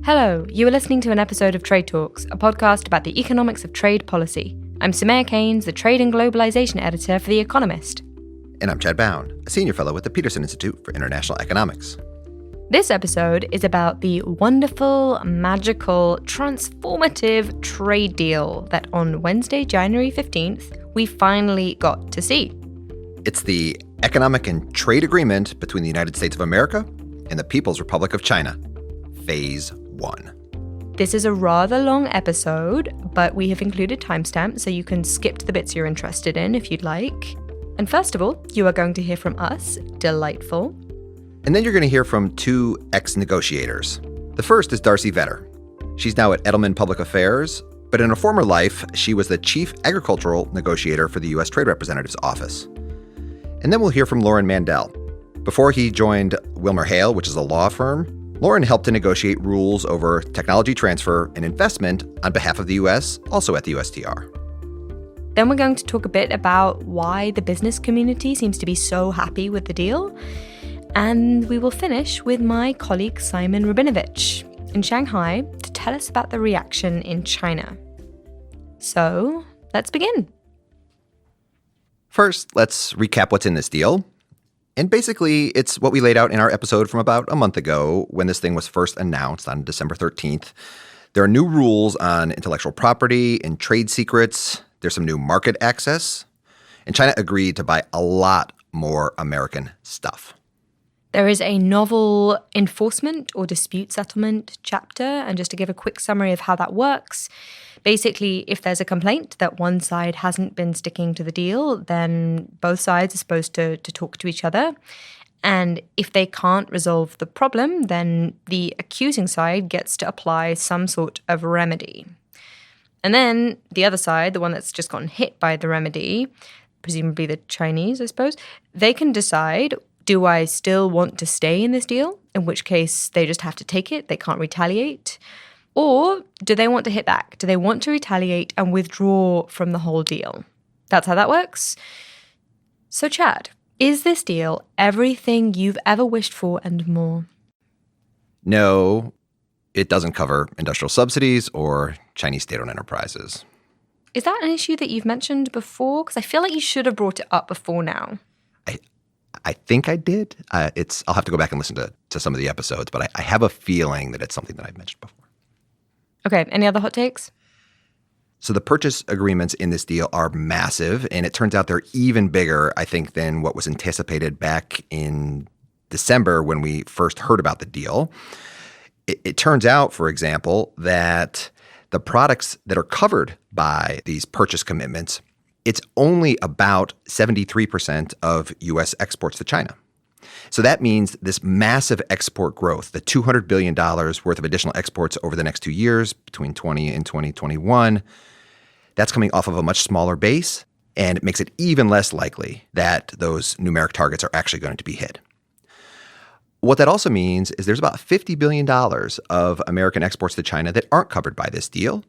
Hello, you are listening to an episode of Trade Talks, a podcast about the economics of trade policy. I'm Samaya Keynes, the Trade and Globalization Editor for The Economist. And I'm Chad Bown, a senior fellow at the Peterson Institute for International Economics. This episode is about the wonderful, magical, transformative trade deal that on Wednesday, January 15th, we finally got to see. It's the Economic and Trade Agreement between the United States of America and the People's Republic of China, Phase 1. This is a rather long episode, but we have included timestamps so you can skip to the bits you're interested in if you'd like. And first of all, you are going to hear from us, delightful. And then you're going to hear from two ex-negotiators. The first is Darcy Vetter. She's now at Edelman Public Affairs, but in a former life, she was the chief agricultural negotiator for the U.S. Trade Representative's office. And then we'll hear from Lauren Mandel. Before he joined WilmerHale, which is a law firm, Lauren helped to negotiate rules over technology transfer and investment on behalf of the U.S., also at the USTR. Then we're going to talk a bit about why the business community seems to be so happy with the deal. And we will finish with my colleague Simon Rabinovich in Shanghai to tell us about the reaction in China. So, let's begin. First, let's recap what's in this deal. And basically, it's what we laid out in our episode from about a month ago when this thing was first announced on December 13th. There are new rules on intellectual property and trade secrets. There's some new market access. And China agreed to buy a lot more American stuff. There is a novel enforcement or dispute settlement chapter, and just to give a quick summary of how that works, basically, if there's a complaint that one side hasn't been sticking to the deal, then both sides are supposed to talk to each other. And if they can't resolve the problem, then the accusing side gets to apply some sort of remedy. And then the other side, the one that's just gotten hit by the remedy, presumably the Chinese, I suppose, they can decide, do I still want to stay in this deal? In which case, they just have to take it. They can't retaliate. Or do they want to hit back? Do they want to retaliate and withdraw from the whole deal? That's how that works. So, Chad, is this deal everything you've ever wished for and more? No, it doesn't cover industrial subsidies or Chinese state-owned enterprises. Is that an issue that you've mentioned before? Because I feel like you should have brought it up before now. I think I did. I'll have to go back and listen to some of the episodes, but I have a feeling that it's something that I've mentioned before. Okay, any other hot takes? So the purchase agreements in this deal are massive, and it turns out they're even bigger, I think, than what was anticipated back in December when we first heard about the deal. It turns out, for example, that the products that are covered by these purchase commitments, it's only about 73% of U.S. exports to China. So that means this massive export growth, the $200 billion worth of additional exports over the next 2 years, between 20 and 2021, that's coming off of a much smaller base, and it makes it even less likely that those numeric targets are actually going to be hit. What that also means is there's about $50 billion of American exports to China that aren't covered by this deal,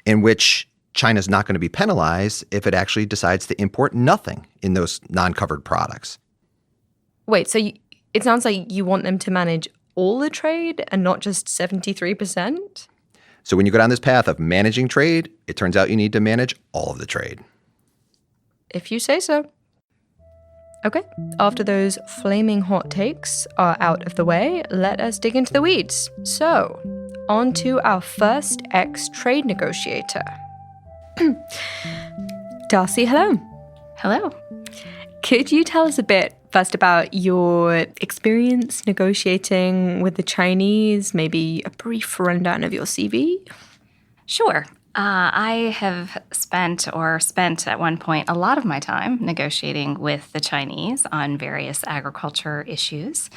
in which China's not going to be penalized if it actually decides to import nothing in those non-covered products. Wait, so it sounds like you want them to manage all the trade and not just 73%? So when you go down this path of managing trade, it turns out you need to manage all of the trade. If you say so. Okay, after those flaming hot takes are out of the way, let us dig into the weeds. So, on to our first ex-trade negotiator. Darcy, hello. Hello. Could you tell us a bit first about your experience negotiating with the Chinese, maybe a brief rundown of your CV? Sure. I have spent at one point a lot of my time negotiating with the Chinese on various agriculture issues.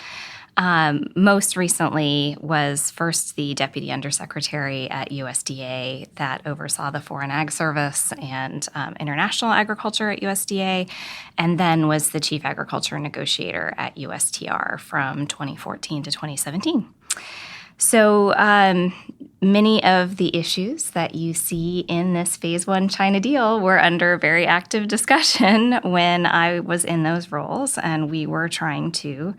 Most recently was first the Deputy Undersecretary at USDA that oversaw the Foreign Ag Service and international agriculture at USDA, and then was the Chief Agriculture Negotiator at USTR from 2014 to 2017. So many of the issues that you see in this Phase 1 China deal were under very active discussion when I was in those roles, and we were trying to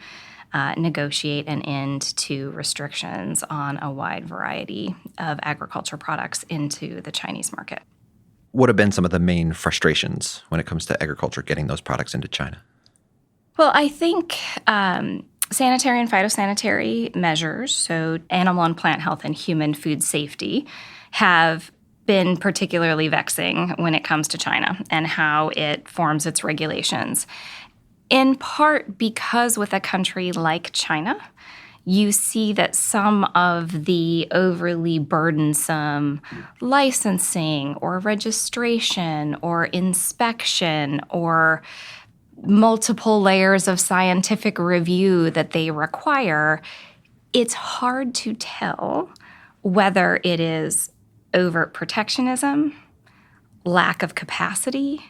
negotiate an end to restrictions on a wide variety of agriculture products into the Chinese market. What have been some of the main frustrations when it comes to agriculture getting those products into China? Well, I think sanitary and phytosanitary measures, so animal and plant health and human food safety, have been particularly vexing when it comes to China and how it forms its regulations. In part because with a country like China, you see that some of the overly burdensome licensing or registration or inspection or multiple layers of scientific review that they require, it's hard to tell whether it is overt protectionism, lack of capacity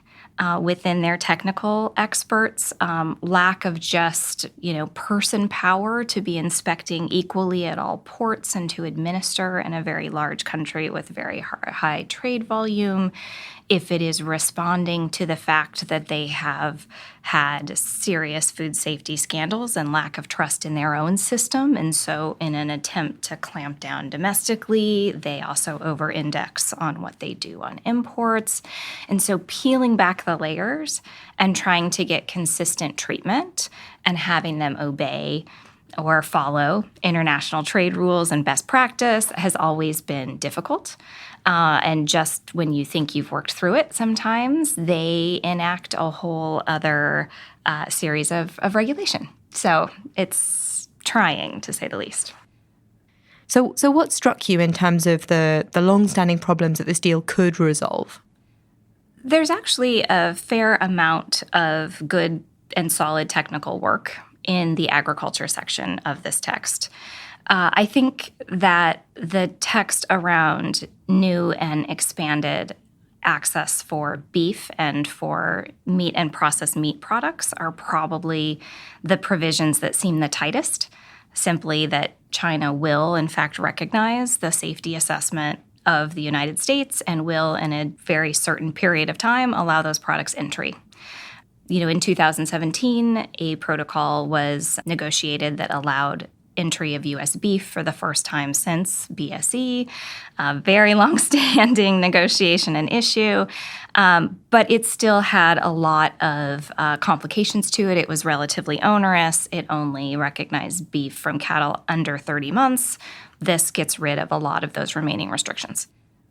within their technical experts, lack of just, person power to be inspecting equally at all ports and to administer in a very large country with very high trade volume. If it is responding to the fact that they have had serious food safety scandals and lack of trust in their own system. And so in an attempt to clamp down domestically, they also over-index on what they do on imports. And so peeling back the layers and trying to get consistent treatment and having them obey or follow international trade rules and best practice has always been difficult. And just when you think you've worked through it, sometimes they enact a whole other series of regulation. So it's trying, to say the least. So what struck you in terms of the long-standing problems that this deal could resolve? There's actually a fair amount of good and solid technical work in the agriculture section of this text. I think that the text around new and expanded access for beef and for meat and processed meat products are probably the provisions that seem the tightest, simply that China will, in fact, recognize the safety assessment of the United States and will, in a very certain period of time, allow those products entry. In 2017, a protocol was negotiated that allowed entry of U.S. beef for the first time since BSE, a very long-standing negotiation and issue, but it still had a lot of complications to it. It was relatively onerous. It only recognized beef from cattle under 30 months. This gets rid of a lot of those remaining restrictions.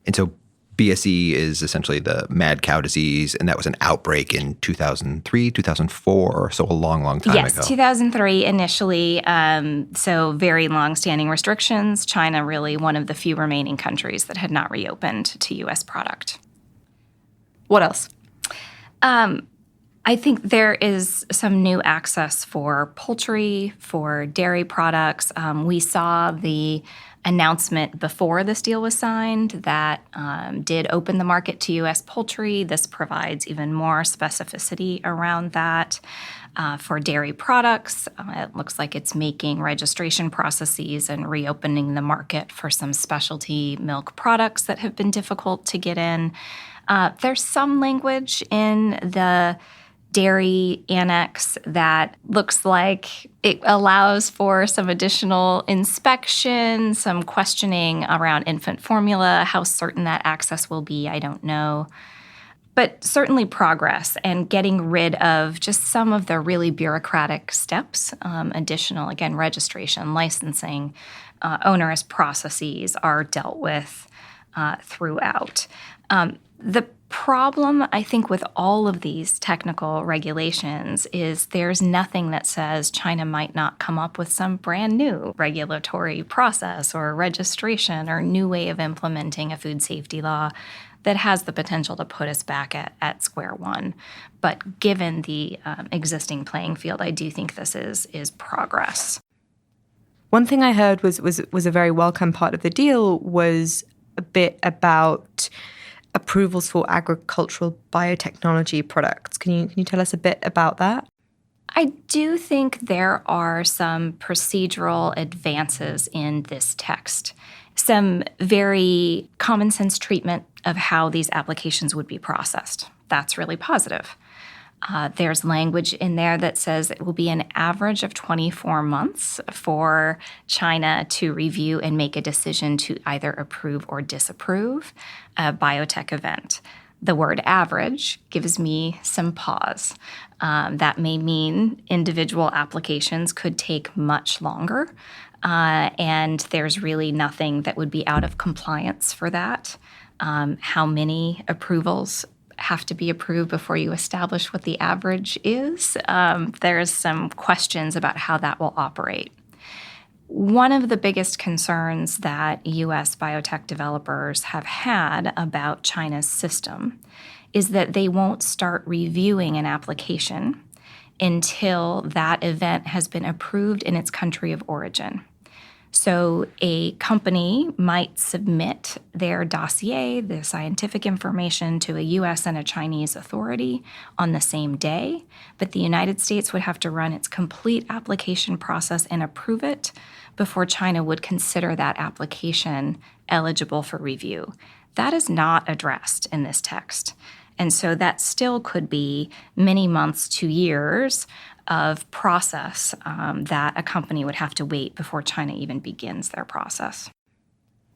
And so BSE is essentially the mad cow disease, and that was an outbreak in 2003, 2004, so a long, long time ago. Yes, 2003 initially, so very long-standing restrictions. China really one of the few remaining countries that had not reopened to U.S. product. What else? I think there is some new access for poultry, for dairy products. We saw the announcement before this deal was signed that did open the market to U.S. poultry. This provides even more specificity around that. For dairy products, it looks like it's making registration processes and reopening the market for some specialty milk products that have been difficult to get in. There's some language in the dairy annex that looks like it allows for some additional inspection, some questioning around infant formula. How certain that access will be, I don't know. But certainly progress and getting rid of just some of the really bureaucratic steps, additional, again, registration, licensing, onerous processes are dealt with throughout. The problem, I think, with all of these technical regulations is there's nothing that says China might not come up with some brand new regulatory process or registration or new way of implementing a food safety law that has the potential to put us back at square one. But given the existing playing field, I do think this is progress. One thing I heard was a very welcome part of the deal was a bit about approvals for agricultural biotechnology products. Can you tell us a bit about that? I do think there are some procedural advances in this text, some very common sense treatment of how these applications would be processed. That's really positive. There's language in there that says it will be an average of 24 months for China to review and make a decision to either approve or disapprove a biotech event. The word average gives me some pause. That may mean individual applications could take much longer, and there's really nothing that would be out of compliance for that. How many approvals have to be approved before you establish what the average is? There's some questions about how that will operate. One of the biggest concerns that U.S. biotech developers have had about China's system is that they won't start reviewing an application until that event has been approved in its country of origin. So a company might submit their dossier, the scientific information, to a U.S. and a Chinese authority on the same day, but the United States would have to run its complete application process and approve it before China would consider that application eligible for review. That is not addressed in this text. And so that still could be many months to years of process that a company would have to wait before China even begins their process.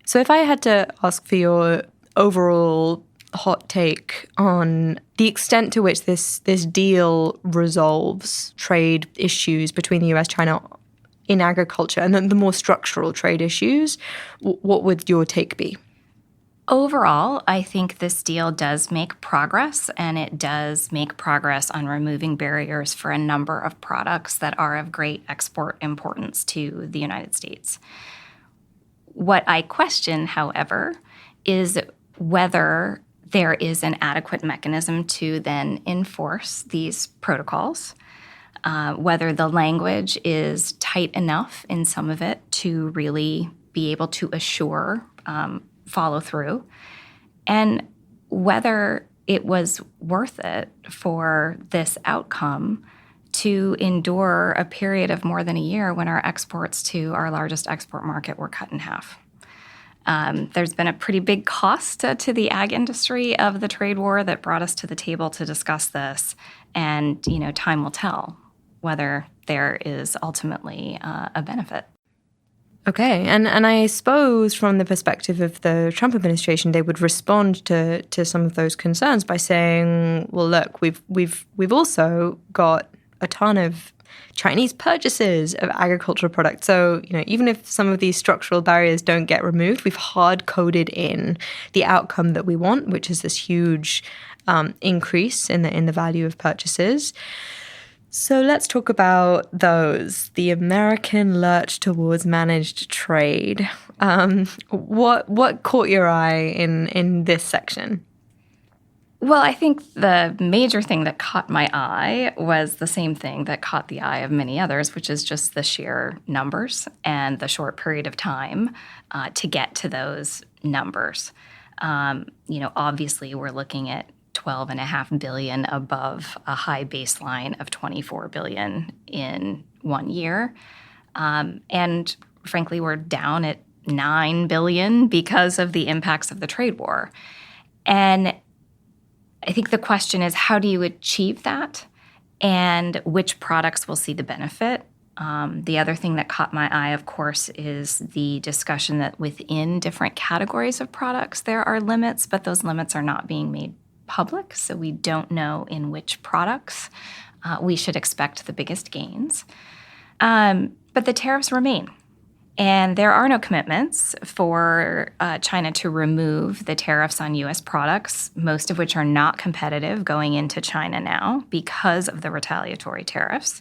So if I had to ask for your overall hot take on the extent to which this deal resolves trade issues between the US, China in agriculture, and then the more structural trade issues, what would your take be? Overall, I think this deal does make progress, and it does make progress on removing barriers for a number of products that are of great export importance to the United States. What I question, however, is whether there is an adequate mechanism to then enforce these protocols, whether the language is tight enough in some of it to really be able to assure follow through, and whether it was worth it for this outcome to endure a period of more than a year when our exports to our largest export market were cut in half. There's been a pretty big cost to the ag industry of the trade war that brought us to the table to discuss this, and time will tell whether there is ultimately a benefit. Okay, and I suppose from the perspective of the Trump administration, they would respond to some of those concerns by saying, "Well, look, we've also got a ton of Chinese purchases of agricultural products. So even if some of these structural barriers don't get removed, we've hard coded in the outcome that we want, which is this huge increase in the value of purchases." So let's talk about those. The American lurch towards managed trade. What caught your eye in this section? Well, I think the major thing that caught my eye was the same thing that caught the eye of many others, which is just the sheer numbers and the short period of time to get to those numbers. Obviously, we're looking at $12.5 billion above a high baseline of $24 billion in 1 year. And frankly, we're down at $9 billion because of the impacts of the trade war. And I think the question is, how do you achieve that? And which products will see the benefit? The other thing that caught my eye, of course, is the discussion that within different categories of products, there are limits, but those limits are not being made public, so we don't know in which products we should expect the biggest gains. But the tariffs remain, and there are no commitments for China to remove the tariffs on U.S. products, most of which are not competitive going into China now because of the retaliatory tariffs.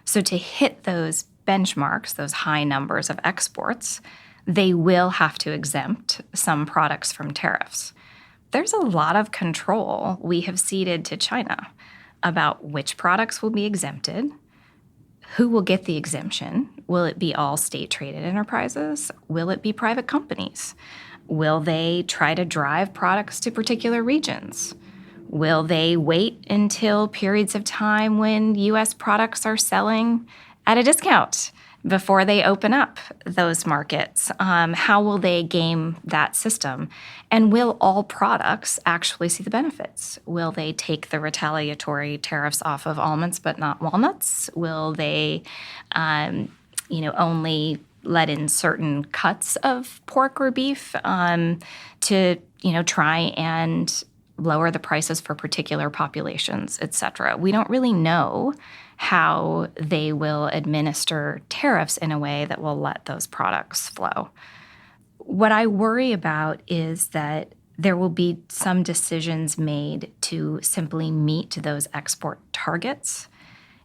So to hit those benchmarks, those high numbers of exports, they will have to exempt some products from tariffs. There's a lot of control we have ceded to China about which products will be exempted, who will get the exemption. Will it be all state-traded enterprises? Will it be private companies? Will they try to drive products to particular regions? Will they wait until periods of time when U.S. products are selling at a discount before they open up those markets? How will they game that system? And will all products actually see the benefits? Will they take the retaliatory tariffs off of almonds but not walnuts? Will they, only let in certain cuts of pork or beef to, try and lower the prices for particular populations, et cetera? We don't really know how they will administer tariffs in a way that will let those products flow. What I worry about is that there will be some decisions made to simply meet those export targets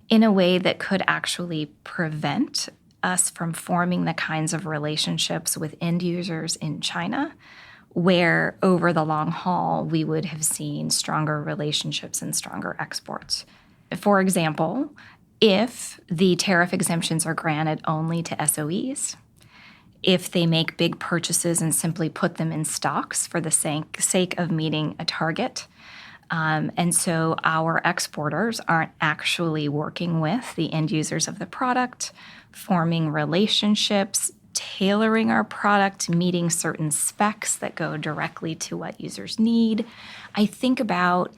in a way that could actually prevent us from forming the kinds of relationships with end users in China where over the long haul we would have seen stronger relationships and stronger exports. For example, if the tariff exemptions are granted only to SOEs, if they make big purchases and simply put them in stocks for the sake of meeting a target, and so our exporters aren't actually working with the end users of the product, forming relationships, tailoring our product, meeting certain specs that go directly to what users need. I think about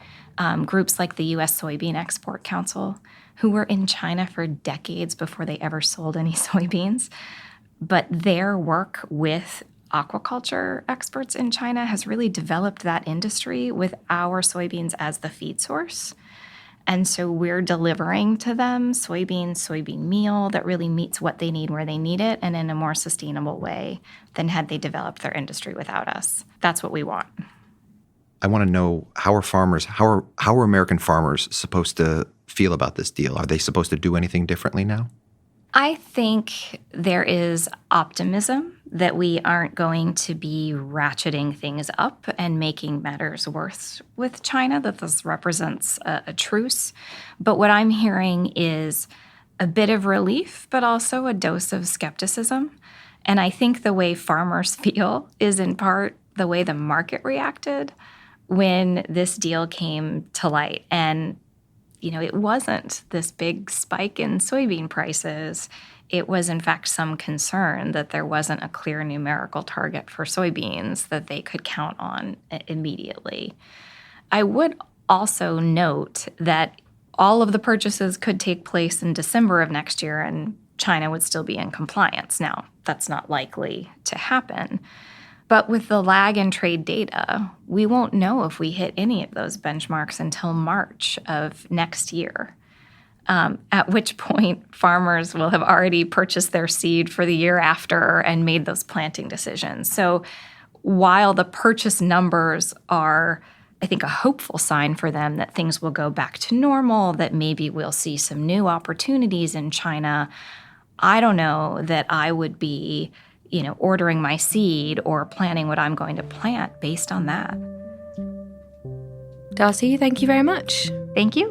groups like the U.S. Soybean Export Council, who were in China for decades before they ever sold any soybeans. But their work with aquaculture experts in China has really developed that industry with our soybeans as the feed source. And so we're delivering to them soybean meal that really meets what they need where they need it and in a more sustainable way than had they developed their industry without us. That's what we want. I want to know, how are American farmers supposed to feel about this deal? Are they supposed to do anything differently now? I think there is optimism that we aren't going to be ratcheting things up and making matters worse with China, that this represents a truce. But what I'm hearing is a bit of relief, but also a dose of skepticism. And I think the way farmers feel is in part the way the market reacted when this deal came to light. And it wasn't this big spike in soybean prices. It was, in fact, some concern that there wasn't a clear numerical target for soybeans that they could count on immediately. I would also note that all of the purchases could take place in December of next year, and China would still be in compliance. Now, that's not likely to happen. But with the lag in trade data, we won't know if we hit any of those benchmarks until March of next year, at which point farmers will have already purchased their seed for the year after and made those planting decisions. So while the purchase numbers are, I think, a hopeful sign for them that things will go back to normal, that maybe we'll see some new opportunities in China, I don't know that I would be ordering my seed or planning what I'm going to plant based on that. Darcy, thank you very much. Thank you.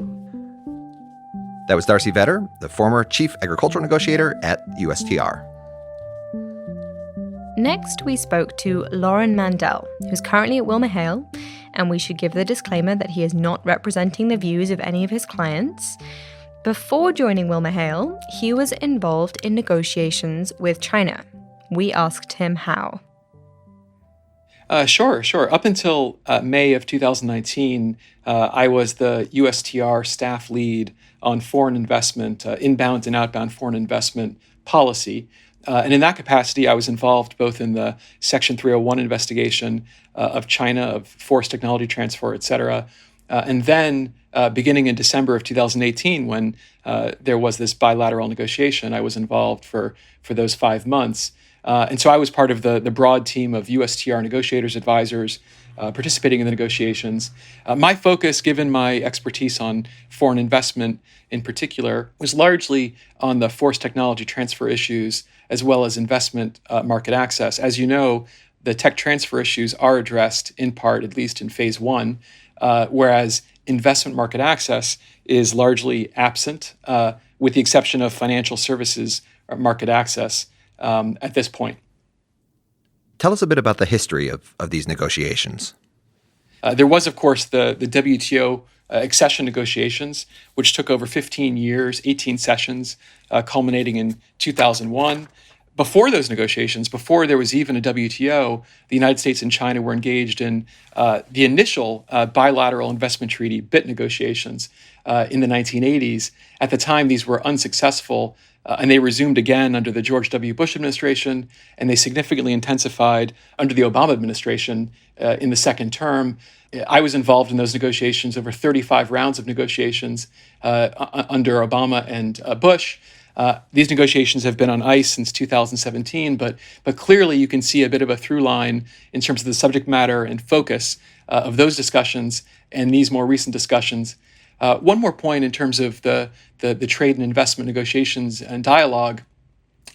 That was Darcy Vetter, the former chief agricultural negotiator at USTR. Next, we spoke to Lauren Mandel, who's currently at WilmerHale, and we should give the disclaimer that he is not representing the views of any of his clients. Before joining WilmerHale, he was involved in negotiations with China. We asked him how. Sure. Up until May of 2019, I was the USTR staff lead on foreign investment, inbound and outbound foreign investment policy. And in that capacity, I was involved both in the Section 301 investigation of China, of forced technology transfer, et cetera. And then beginning in December of 2018, when there was this bilateral negotiation, I was involved for those 5 months. And so I was part of the broad team of USTR negotiators, advisors, participating in the negotiations. My focus, given my expertise on foreign investment in particular, was largely on the forced technology transfer issues, as well as investment market access. As you know, the tech transfer issues are addressed in part, at least in phase one, whereas investment market access is largely absent, with the exception of financial services market access at this point. Tell us a bit about the history of these negotiations. There was, of course, the WTO accession negotiations, which took over 15 years, 18 sessions, culminating in 2001. Before those negotiations, before there was even a WTO, the United States and China were engaged in the initial bilateral investment treaty, BIT negotiations, in the 1980s. At the time, these were unsuccessful, and they resumed again under the George W. Bush administration, and they significantly intensified under the Obama administration in the second term. I was involved in those negotiations, over 35 rounds of negotiations under Obama and Bush. These negotiations have been on ice since 2017, but clearly you can see a bit of a through line in terms of the subject matter and focus of those discussions and these more recent discussions. One more point in terms of the trade and investment negotiations and dialogue,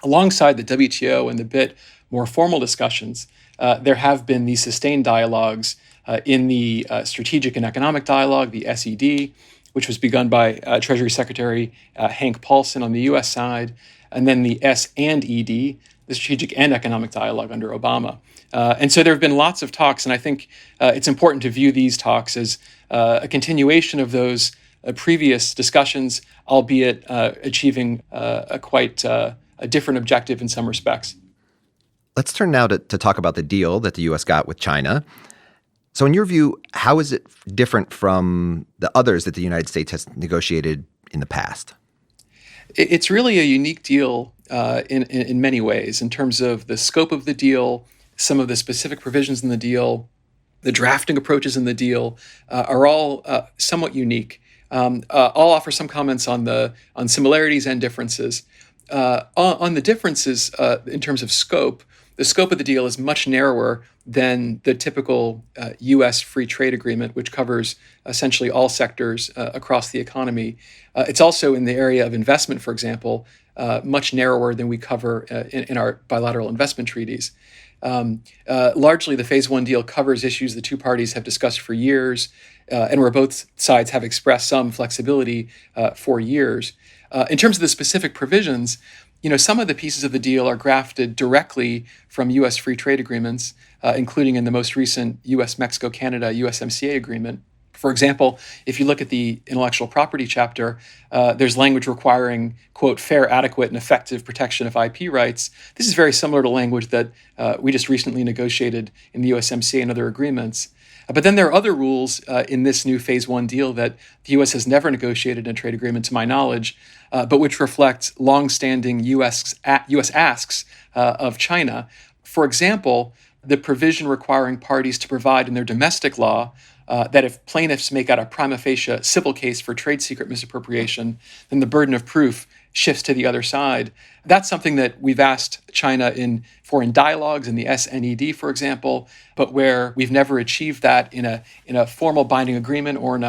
alongside the WTO and the BIT more formal discussions, there have been these sustained dialogues in the Strategic and Economic Dialogue, the SED, which was begun by Treasury Secretary Hank Paulson on the U.S. side, and then the S&ED, the Strategic and Economic Dialogue under Obama. And so there have been lots of talks, and I think it's important to view these talks as a continuation of those previous discussions, albeit achieving a quite a different objective in some respects. Let's turn now to talk about the deal that the U.S. got with China. So in your view, how is it different from the others that the United States has negotiated in the past? It's really a unique deal in many ways, in terms of the scope of the deal, some of the specific provisions in the deal, the drafting approaches in the deal are all somewhat unique. I'll offer some comments on similarities and differences. On the differences in terms of scope, the scope of the deal is much narrower than the typical U.S. free trade agreement, which covers essentially all sectors across the economy. It's also in the area of investment, for example, much narrower than we cover in our bilateral investment treaties. Largely, the Phase 1 deal covers issues the two parties have discussed for years, and where both sides have expressed some flexibility for years. In terms of the specific provisions, some of the pieces of the deal are grafted directly from U.S. free trade agreements, including in the most recent U.S.-Mexico-Canada USMCA agreement. For example, if you look at the intellectual property chapter, there's language requiring, quote, fair, adequate, and effective protection of IP rights. This is very similar to language that we just recently negotiated in the USMCA and other agreements. But then there are other rules in this new Phase 1 deal that the U.S. has never negotiated in a trade agreement, to my knowledge, but which reflect longstanding U.S. asks of China. For example, the provision requiring parties to provide in their domestic law that if plaintiffs make out a prima facie civil case for trade secret misappropriation, then the burden of proof shifts to the other side. That's something that we've asked China for in dialogues in the S&ED, for example, but where we've never achieved that in a formal binding agreement or in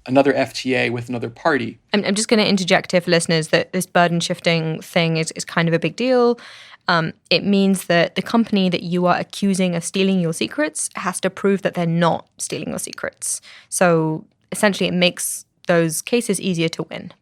another FTA with another party. I'm just going to interject here for listeners that this burden shifting thing is kind of a big deal. It means that the company that you are accusing of stealing your secrets has to prove that they're not stealing your secrets. So essentially, it makes those cases easier to win.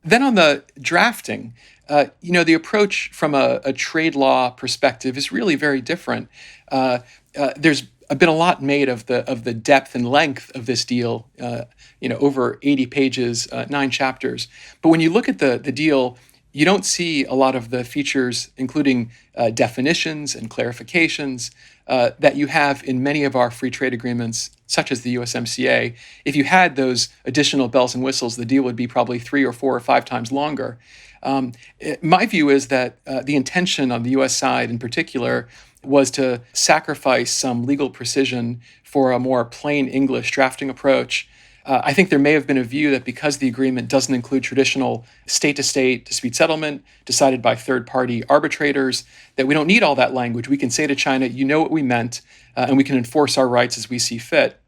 Then on the drafting, the approach from a trade law perspective is really very different. There's been a lot made of the depth and length of this deal, over 80 pages, 9 chapters. But when you look at the deal, you don't see a lot of the features, including definitions and clarifications, that you have in many of our free trade agreements, such as the USMCA. If you had those additional bells and whistles, the deal would be probably 3 or 4 or 5 times longer. My view is that the intention on the U.S. side in particular was to sacrifice some legal precision for a more plain English drafting approach. I think there may have been a view that because the agreement doesn't include traditional state-to-state dispute settlement decided by third-party arbitrators, that we don't need all that language. We can say to China, you know what we meant, and we can enforce our rights as we see fit.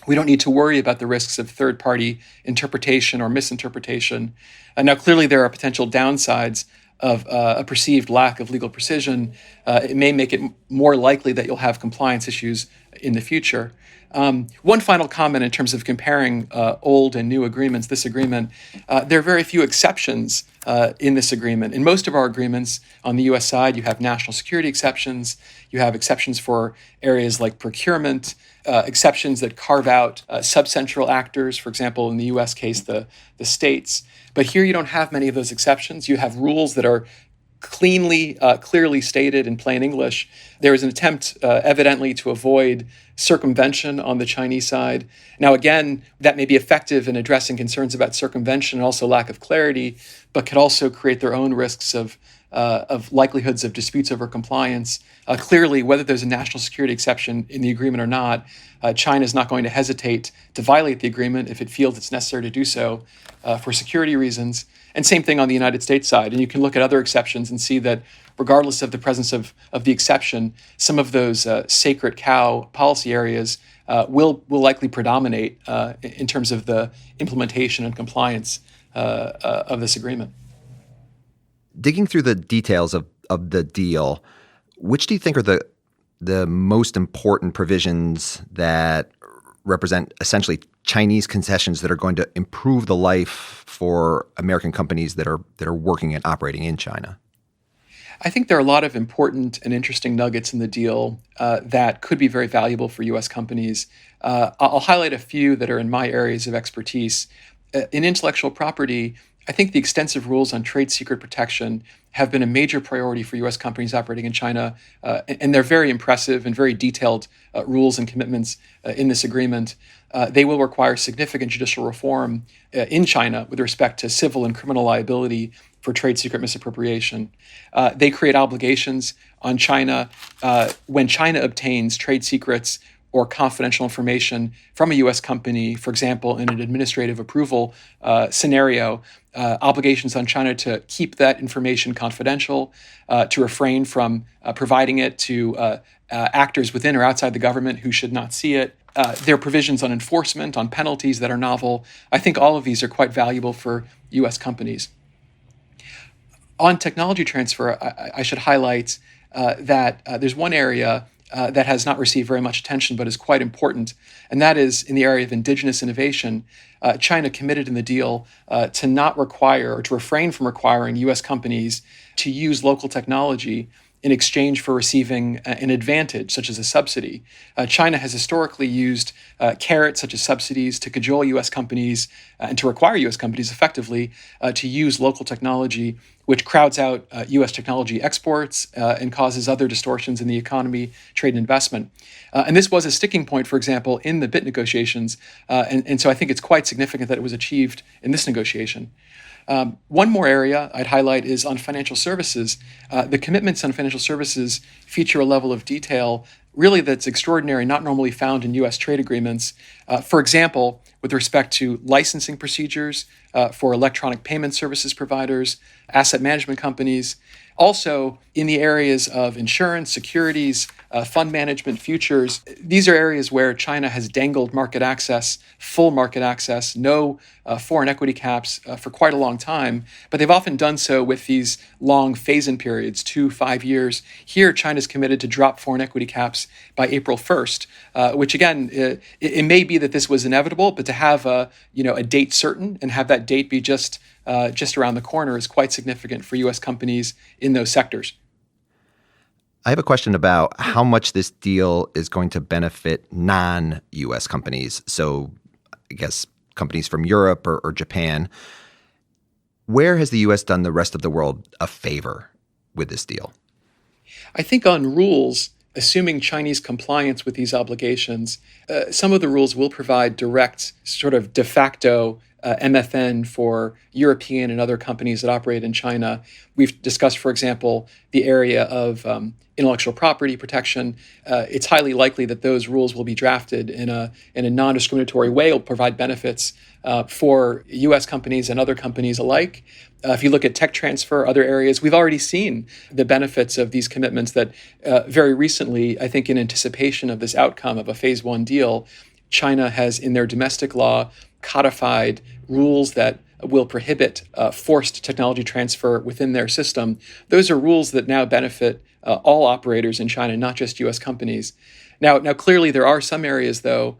We don't need to worry about the risks of third-party interpretation or misinterpretation. Now, clearly, there are potential downsides of a perceived lack of legal precision. It may make it more likely that you'll have compliance issues in the future. One final comment in terms of comparing old and new agreements. This agreement, there are very few exceptions in this agreement. In most of our agreements on the U.S. side, you have national security exceptions. You have exceptions for areas like procurement, exceptions that carve out subcentral actors, for example, in the U.S. case, the states. But here you don't have many of those exceptions. You have rules that are clearly stated in plain English. There is an attempt, evidently, to avoid circumvention on the Chinese side. Now, again, that may be effective in addressing concerns about circumvention and also lack of clarity, but could also create their own risks of likelihoods of disputes over compliance. Clearly, whether there's a national security exception in the agreement or not, China is not going to hesitate to violate the agreement if it feels it's necessary to do so for security reasons. And same thing on the United States side. And you can look at other exceptions and see that regardless of the presence of the exception, some of those sacred cow policy areas will likely predominate in terms of the implementation and compliance of this agreement. Digging through the details of the deal, which do you think are the most important provisions that represent essentially Chinese concessions that are going to improve the life for American companies that are working and operating in China? I think there are a lot of important and interesting nuggets in the deal that could be very valuable for U.S. companies. I'll highlight a few that are in my areas of expertise. In intellectual property, I think the extensive rules on trade secret protection have been a major priority for U.S. companies operating in China, and they're very impressive and very detailed rules and commitments in this agreement. They will require significant judicial reform in China with respect to civil and criminal liability for trade secret misappropriation. They create obligations on China when China obtains trade secrets or confidential information from a U.S. company, for example, in an administrative approval scenario, obligations on China to keep that information confidential, to refrain from providing it to actors within or outside the government who should not see it. There are provisions on enforcement, on penalties that are novel. I think all of these are quite valuable for U.S. companies. On technology transfer, I should highlight that there's one area that has not received very much attention but is quite important, and that is in the area of indigenous innovation. China committed in the deal to not require or to refrain from requiring U.S. companies to use local technology in exchange for receiving an advantage, such as a subsidy. China has historically used carrots, such as subsidies, to cajole U.S. companies and to require U.S. companies effectively to use local technology, which crowds out U.S. technology exports and causes other distortions in the economy, trade, and investment. And this was a sticking point, for example, in the BIT negotiations. And so I think it's quite significant that it was achieved in this negotiation. One more area I'd highlight is on financial services. The commitments on financial services feature a level of detail really that's extraordinary, not normally found in U.S. trade agreements. For example, with respect to licensing procedures for electronic payment services providers, asset management companies. Also, in the areas of insurance, securities, fund management, futures, these are areas where China has dangled market access, full market access, no foreign equity caps for quite a long time, but they've often done so with these long phase-in periods, 2-5 years. Here, China's committed to drop foreign equity caps by April 1st, which again, it may be that this was inevitable, but to have a date certain and have that date be just around the corner is quite significant for U.S. companies in those sectors. I have a question about how much this deal is going to benefit non-U.S. companies. So I guess companies from Europe or Japan. Where has the U.S. done the rest of the world a favor with this deal? I think on rules, assuming Chinese compliance with these obligations, some of the rules will provide direct sort of de facto MFN for European and other companies that operate in China. We've discussed, for example, the area of intellectual property protection. It's highly likely that those rules will be drafted in a non-discriminatory way, will provide benefits for U.S. companies and other companies alike. If you look at tech transfer, other areas, we've already seen the benefits of these commitments that very recently, I think in anticipation of this outcome of a phase one deal, China has in their domestic law codified rules that will prohibit forced technology transfer within their system. Those are rules that now benefit all operators in China, not just U.S. companies. Now, clearly, there are some areas, though,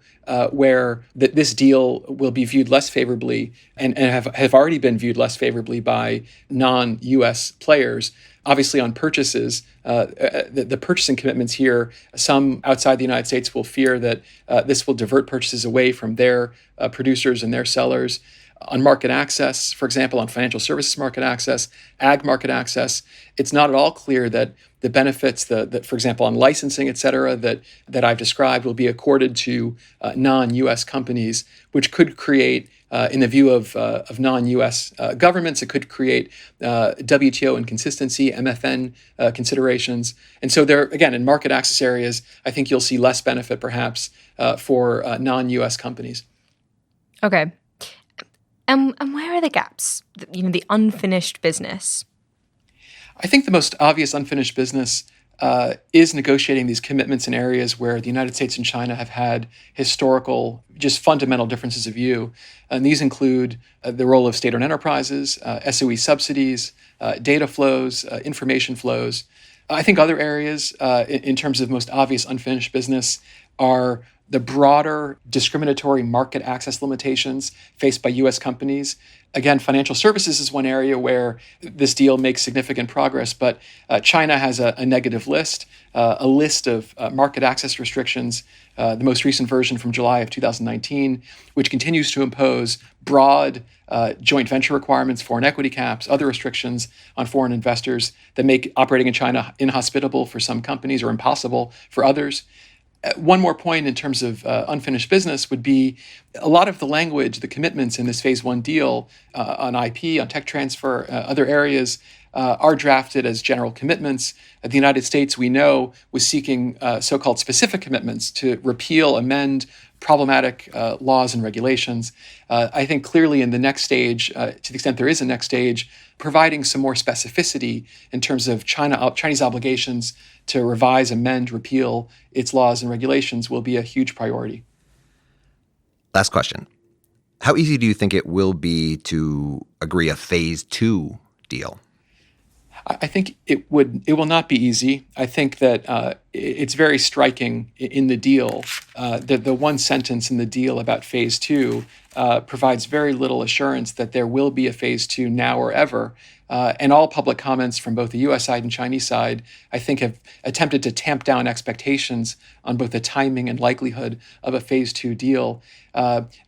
where this deal will be viewed less favorably and have already been viewed less favorably by non-U.S. players. Obviously, on purchases, the purchasing commitments here, some outside the United States will fear that this will divert purchases away from their producers and their sellers. On market access, for example, on financial services market access, ag market access, it's not at all clear that the benefits that, for example, on licensing, et cetera, that I've described will be accorded to non-U.S. companies, which could create, in the view of non-U.S. Governments, it could create WTO inconsistency, MFN considerations. And so there, again, in market access areas, I think you'll see less benefit perhaps for non-U.S. companies. Okay. And where are the gaps? The unfinished business. I think the most obvious unfinished business is negotiating these commitments in areas where the United States and China have had historical, just fundamental differences of view. And these include the role of state-owned enterprises, SOE subsidies, data flows, information flows. I think other areas in terms of most obvious unfinished business are the broader discriminatory market access limitations faced by U.S. companies. Again, financial services is one area where this deal makes significant progress, but China has a negative list, a list of market access restrictions, the most recent version from July of 2019, which continues to impose broad joint venture requirements, foreign equity caps, other restrictions on foreign investors that make operating in China inhospitable for some companies or impossible for others. One more point in terms of unfinished business would be a lot of the language, the commitments in this phase one deal on IP, on tech transfer, other areas are drafted as general commitments. The United States, we know, was seeking so-called specific commitments to repeal, amend problematic laws and regulations. I think clearly in the next stage, to the extent there is a next stage, providing some more specificity in terms of Chinese obligations to revise, amend, repeal its laws and regulations will be a huge priority. Last question. How easy do you think it will be to agree a phase two deal? I think it will not be easy. I think that it's very striking in the deal that the one sentence in the deal about phase two provides very little assurance that there will be a phase two now or ever. And all public comments from both the U.S. side and Chinese side, I think, have attempted to tamp down expectations on both the timing and likelihood of a phase two deal,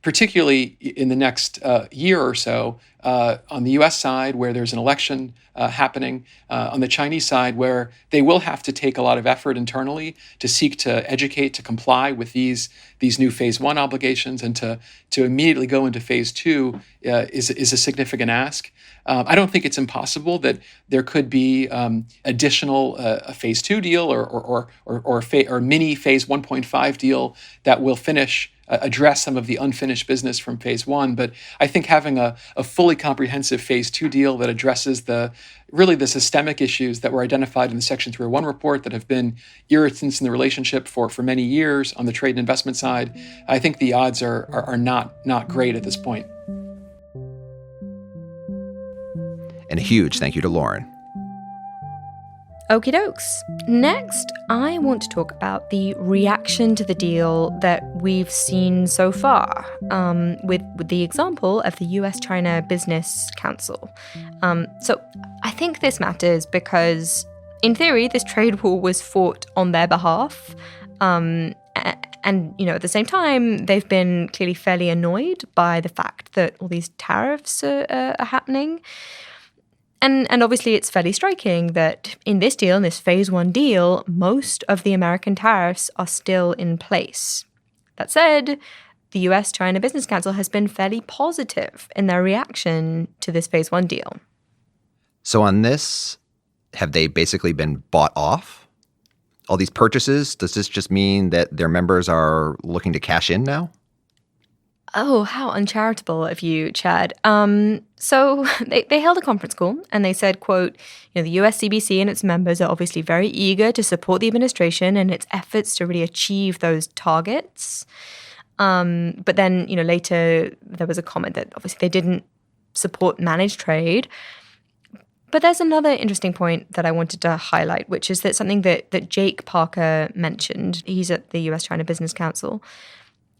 particularly in the next year or so. On the U.S. side, where there's an election happening, on the Chinese side, where they will have to take a lot of effort internally to seek to educate, to comply with these new phase one obligations, and to immediately go into phase two is a significant ask. I don't think it's impossible that there could be additional a phase two deal or mini phase 1.5 deal that will address some of the unfinished business from phase one. But I think having a fully comprehensive phase two deal that addresses the systemic issues that were identified in the Section 301 report that have been irritants in the relationship for many years on the trade and investment side, I think the odds are not great at this point. And a huge thank you to Lauren. Okie dokes. Next, I want to talk about the reaction to the deal that we've seen so far, with the example of the US-China Business Council. So I think this matters because, in theory, this trade war was fought on their behalf. And, at the same time, they've been clearly fairly annoyed by the fact that all these tariffs are happening. And obviously, it's fairly striking that in this deal, in this phase one deal, most of the American tariffs are still in place. That said, the US-China Business Council has been fairly positive in their reaction to this phase one deal. So on this, have they basically been bought off? All these purchases, does this just mean that their members are looking to cash in now? Oh, how uncharitable of you, Chad. So they held a conference call and they said, quote, the USCBC and its members are obviously very eager to support the administration and its efforts to really achieve those targets. But then, later there was a comment that obviously they didn't support managed trade. But there's another interesting point that I wanted to highlight, which is that something that Jake Parker mentioned. He's at the US-China Business Council.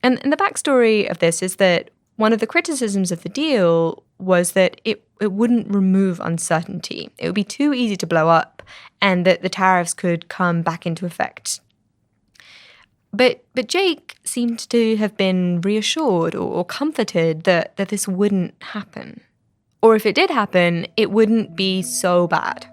And the backstory of this is that one of the criticisms of the deal was that it wouldn't remove uncertainty. It would be too easy to blow up, and that the tariffs could come back into effect. But Jake seemed to have been reassured or comforted that this wouldn't happen. Or if it did happen, it wouldn't be so bad.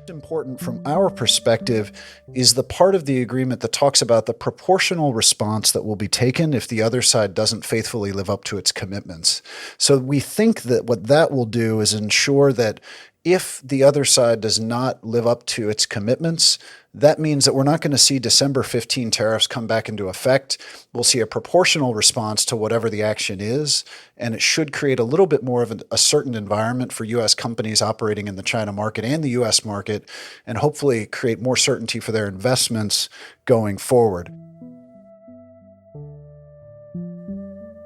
Important from our perspective is the part of the agreement that talks about the proportional response that will be taken if the other side doesn't faithfully live up to its commitments. So we think that what that will do is ensure that if the other side does not live up to its commitments, that means that we're not going to see December 15 tariffs come back into effect. We'll see a proportional response to whatever the action is, and it should create a little bit more of a certain environment for U.S. companies operating in the China market and the U.S. market, and hopefully create more certainty for their investments going forward.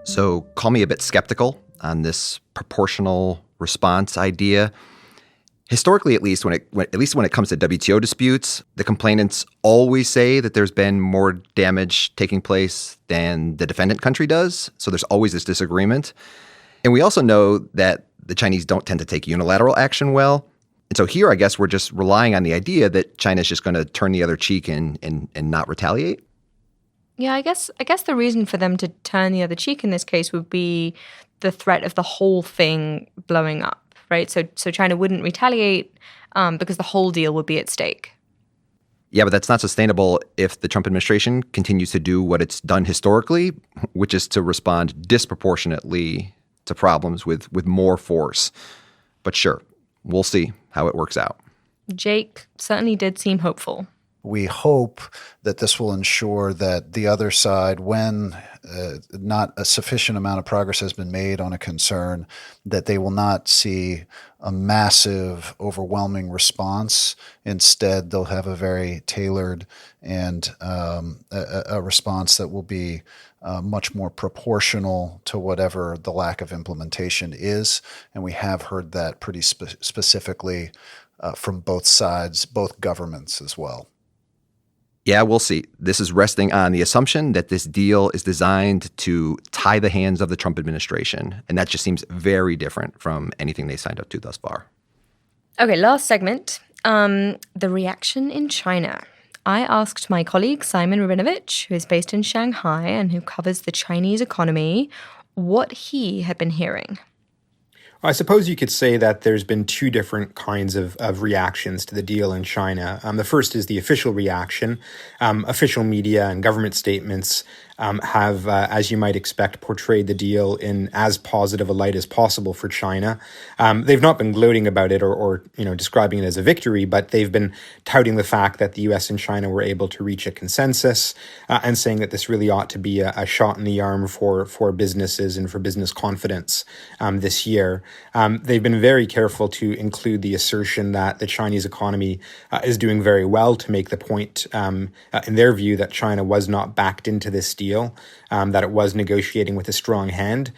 So call me a bit skeptical on this proportional response idea. Historically, at least when it comes to WTO disputes, the complainants always say that there's been more damage taking place than the defendant country does. So there's always this disagreement. And we also know that the Chinese don't tend to take unilateral action well. And so here, I guess we're just relying on the idea that China's just going to turn the other cheek and not retaliate. Yeah, I guess the reason for them to turn the other cheek in this case would be the threat of the whole thing blowing up. Right, so China wouldn't retaliate because the whole deal would be at stake. Yeah, but that's not sustainable if the Trump administration continues to do what it's done historically, which is to respond disproportionately to problems with more force. But sure, we'll see how it works out. Jake certainly did seem hopeful. We hope that this will ensure that the other side, when not a sufficient amount of progress has been made on a concern, that they will not see a massive, overwhelming response. Instead, they'll have a very tailored and a response that will be much more proportional to whatever the lack of implementation is. And we have heard that pretty specifically from both sides, both governments as well. Yeah, we'll see. This is resting on the assumption that this deal is designed to tie the hands of the Trump administration. And that just seems very different from anything they signed up to thus far. Okay, last segment, the reaction in China. I asked my colleague Simon Rabinovich, who is based in Shanghai and who covers the Chinese economy, what he had been hearing. I suppose you could say that there's been two different kinds of reactions to the deal in China. The first is the official reaction. Official media and government statements have, as you might expect, portrayed the deal in as positive a light as possible for China. They've not been gloating about it or describing it as a victory, but they've been touting the fact that the U.S. and China were able to reach a consensus and saying that this really ought to be a shot in the arm for businesses and for business confidence this year. They've been very careful to include the assertion that the Chinese economy is doing very well, to make the point, in their view, that China was not backed into this deal, that it was negotiating with a strong hand.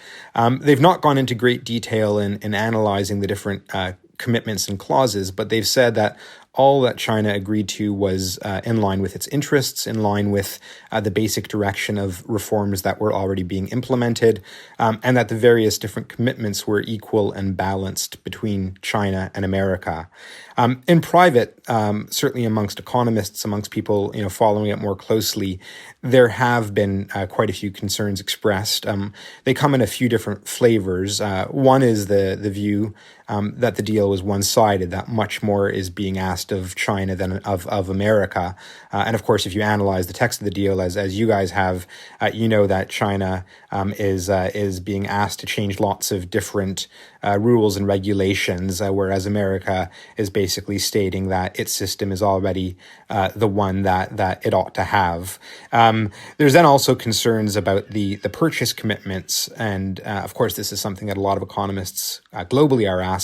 They've not gone into great detail in analyzing the different commitments and clauses, but they've said that all that China agreed to was in line with its interests, in line with the basic direction of reforms that were already being implemented, and that the various different commitments were equal and balanced between China and America. In private, certainly amongst economists, amongst people following it more closely, there have been quite a few concerns expressed. They come in a few different flavors. One is the view that the deal was one-sided, that much more is being asked of China than of America. And of course, if you analyze the text of the deal, as you guys have, you know that China is being asked to change lots of different rules and regulations, whereas America is basically stating that its system is already the one that it ought to have. There's then also concerns about the purchase commitments, and of course, this is something that a lot of economists globally are asking.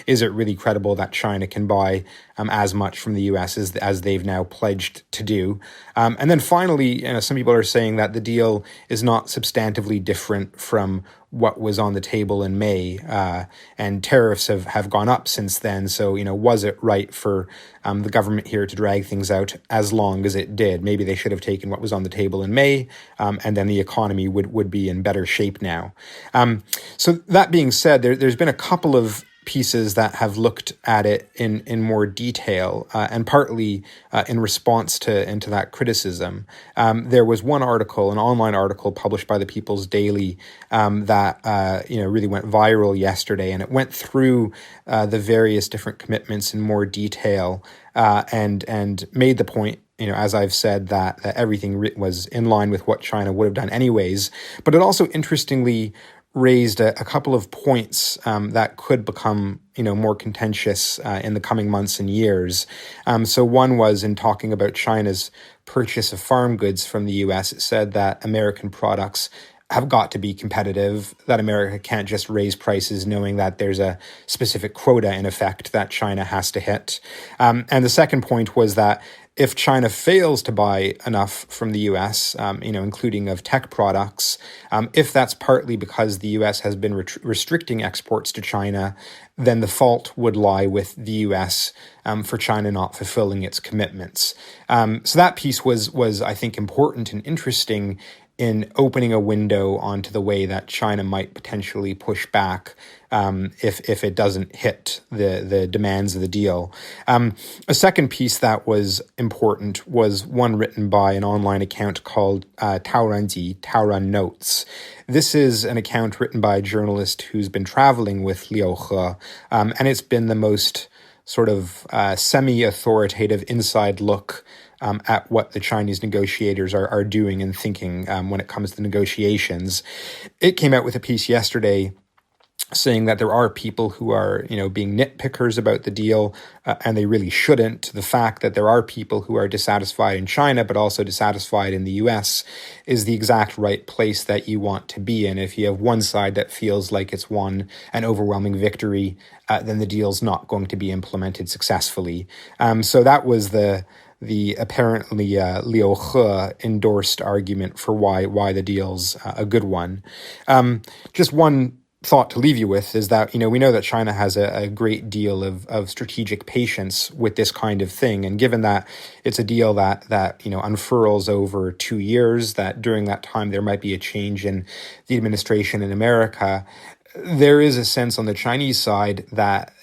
Is it really credible that China can buy as much from the U.S. as they've now pledged to do. And then finally, some people are saying that the deal is not substantively different from what was on the table in May, and tariffs have gone up since then. So, was it right for the government here to drag things out as long as it did? Maybe they should have taken what was on the table in May, and then the economy would be in better shape now. So that being said, there's been a couple of pieces that have looked at it in more detail, and partly in response into that criticism. There was one article, an online article published by the People's Daily, that really went viral yesterday, and it went through the various different commitments in more detail, and made the point, as I've said, that everything was in line with what China would have done anyways. But it also interestingly raised a couple of points that could become, more contentious in the coming months and years. So one was in talking about China's purchase of farm goods from the U.S. It said that American products have got to be competitive, that America can't just raise prices knowing that there's a specific quota in effect that China has to hit. And the second point was that if China fails to buy enough from the U.S., including of tech products, if that's partly because the U.S. has been restricting exports to China, then the fault would lie with the U.S. For China not fulfilling its commitments. So that piece was, I think, important and interesting in opening a window onto the way that China might potentially push back if it doesn't hit the demands of the deal. A second piece that was important was one written by an online account called Taoran Notes. This is an account written by a journalist who's been traveling with Liu He, and it's been the most sort of semi-authoritative inside look at what the Chinese negotiators are doing and thinking when it comes to negotiations. It came out with a piece yesterday saying that there are people who are, being nitpickers about the deal, and they really shouldn't. The fact that there are people who are dissatisfied in China, but also dissatisfied in the US, is the exact right place that you want to be in. If you have one side that feels like it's won an overwhelming victory, then the deal's not going to be implemented successfully. So that was the apparently Liu He endorsed argument for why the deal's a good one. Just one thought to leave you with is that, we know that China has a great deal of strategic patience with this kind of thing. And given that it's a deal that unfurls over 2 years, that during that time there might be a change in the administration in America, there is a sense on the Chinese side that,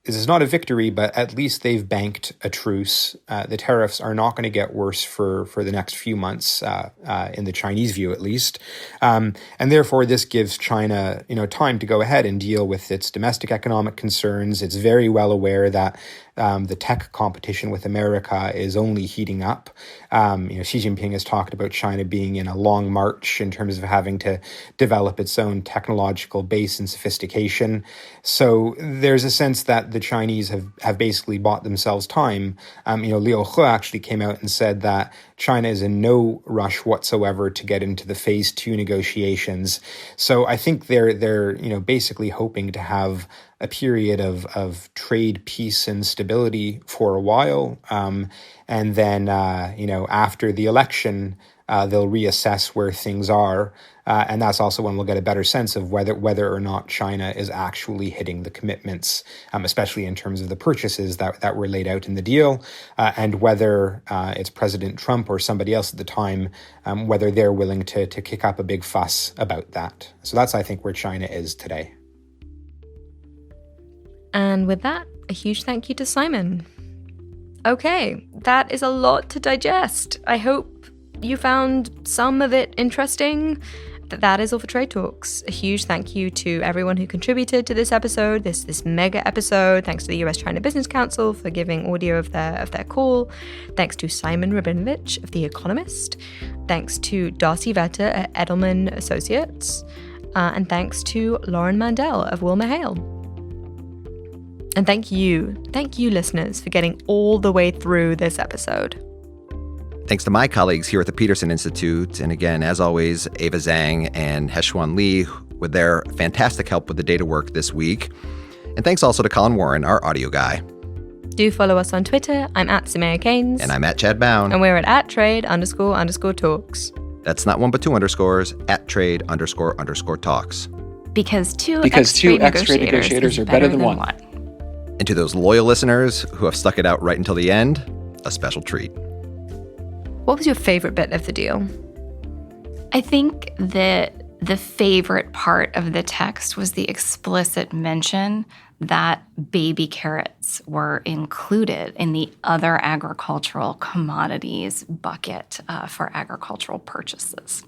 this is not a victory, but at least they've banked a truce. The tariffs are not going to get worse for the next few months, in the Chinese view at least. And therefore, this gives China, time to go ahead and deal with its domestic economic concerns. It's very well aware that the tech competition with America is only heating up. Xi Jinping has talked about China being in a long march in terms of having to develop its own technological base and sophistication. So there's a sense that the Chinese have basically bought themselves time. Liu He actually came out and said that China is in no rush whatsoever to get into the phase 2 negotiations. So I think they're basically hoping to have a period of trade, peace, and stability for a while. And then, after the election, they'll reassess where things are. And that's also when we'll get a better sense of whether or not China is actually hitting the commitments, especially in terms of the purchases that were laid out in the deal, and whether it's President Trump or somebody else at the time, whether they're willing to kick up a big fuss about that. So that's, I think, where China is today. And with that, a huge thank you to Simon. Okay, that is a lot to digest. I hope you found some of it interesting. That is all for Trade Talks. A huge thank you to everyone who contributed to this episode, this mega episode. Thanks to the US-China Business Council for giving audio of their call. Thanks to Simon Rabinovich of The Economist. Thanks to Darcy Vetter at Edelman Associates. And thanks to Lauren Mandel of Wilmer Hale. And thank you, listeners, for getting all the way through this episode. Thanks to my colleagues here at the Peterson Institute, and again, as always, Ava Zhang and Heshuan Li with their fantastic help with the data work this week. And thanks also to Colin Warren, our audio guy. Do follow us on Twitter. I'm at Samaya Keynes. And I'm at Chad Bown. And we're at @trade__talks. That's not one but two underscores, @trade__talks. Because two ex-trade negotiators are better than one. And to those loyal listeners who have stuck it out right until the end, a special treat. What was your favorite bit of the deal? I think that the favorite part of the text was the explicit mention that baby carrots were included in the other agricultural commodities bucket for agricultural purchases.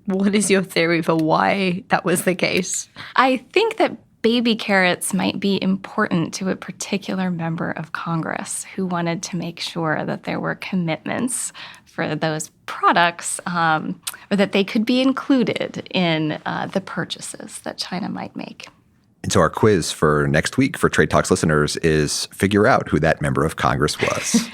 What is your theory for why that was the case? I think that baby carrots might be important to a particular member of Congress who wanted to make sure that there were commitments for those products or that they could be included in the purchases that China might make. And so our quiz for next week for Trade Talks listeners is figure out who that member of Congress was.